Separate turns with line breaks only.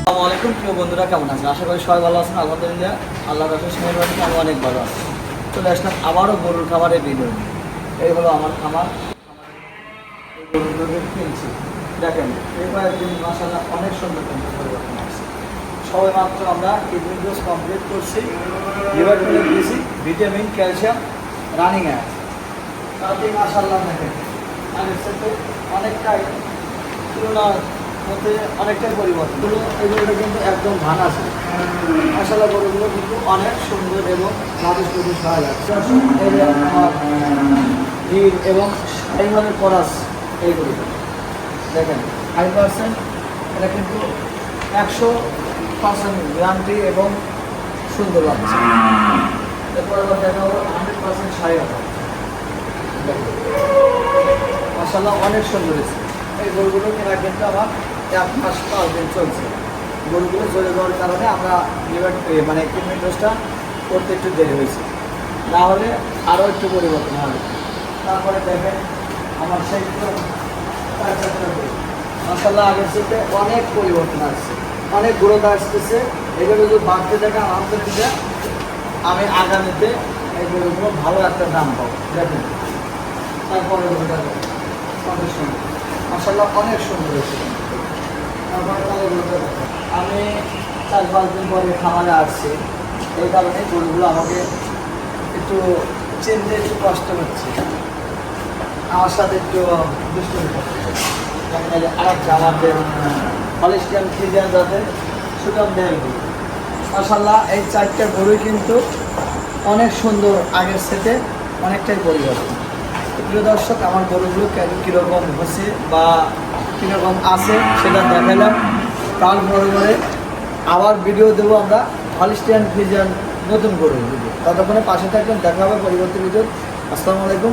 আসসালামু আলাইকুম প্রিয় বন্ধুরা, কেমন আছেন? আশা করি সবাই ভালো আছেন। আলহামদুলিল্লাহ, আল্লাহর রাসূলের মেহেরবানিতে আমি অনেক ভালো আছি। চলে আসলাম আবারও গরুর খামারের ভিডিও নিয়ে। এই হলো আমার খামার। এই গরুগুলোকে কিনছি, দেখেন এই কয়েকদিন মাশাআল্লাহ অনেক সুন্দর সুন্দর পরিবর্তন আসছে। সবাই মাত্র আমরা কিডনি ডোজ কমপ্লিট করছি, লিভার টনিক দিয়েছি, ভিটামিন, ক্যালসিয়াম রানিং আছে। তাতে মাশাআল্লাহ দেখেন আগের সাথে অনেকটাই তুলনার মধ্যে অনেকটাই পরিবর্তন। এগুলো কিন্তু একদম ধান আছে মাশাআল্লাহ। গরুগুলো কিন্তু অনেক সুন্দর এবং লাভিশ প্রচুর হয়ে যাচ্ছে। এই যে আমার নীল এবং শাহিওয়ালের পরাস, এইগুলো দেখেন 5%, এটা কিন্তু 100% গ্যারান্টি এবং সুন্দর লাগছে। এরপর আবার দেখা হলো 100% শাহিওয়াল, মাশাআল্লাহ অনেক সুন্দর হয়েছে। এই গরুগুলো কেনা কিন্তু আমার 1 মাস 5 দিন চলছে। গরুগুলো চলে যাওয়ার কারণে আমরা মানে কিডনি ডোজটা করতে একটু দেরি হয়েছে, না হলে আরও একটু পরিবর্তন হবে। তারপরে দেখেন আমার সেই মাশাআল্লাহ আগের থেকে অনেক পরিবর্তন আসছে, অনেক গ্রোথ আসতেছে। এগুলো যদি বাড়তে থাকে আলহামদুলিল্লাহ আমি আগামীতে এই গরুগুলো ভালো একটা দাম পাবো। দেখেন তারপরে গরুটা অনেক সুন্দর, মাশাআল্লাহ অনেক সুন্দর হয়েছে। তারপরে আমি 4-5 দিন পরে খামারে আসছি, এই কারণে গরুগুলো আমাকে একটু চিনতে একটু কষ্ট হচ্ছে, আমার সাথে একটু দুষ্টুমি করছে। আর একটা আমাদের হলিস্টিয়ান ফ্রিজিয়ান যাতে সুদাম দেয় গরু, মাশাআল্লাহ এই 4টা গরুই কিন্তু অনেক সুন্দর, আগের থেকে অনেকটাই পরিবর্তন। প্রিয় দর্শক, আমার গরুগুলো কীরকম হচ্ছে বা কীরকম আছে সেটা দেখালাম। তার পরে আবার ভিডিও দেবো আমরা হলিস্টিয়ান ফ্রিজিয়ান নতুন গরুর ভিডিও। ততক্ষণে পাশে থাকবেন, দেখা হবে পরবর্তী ভিডিও। আসসালামু আলাইকুম।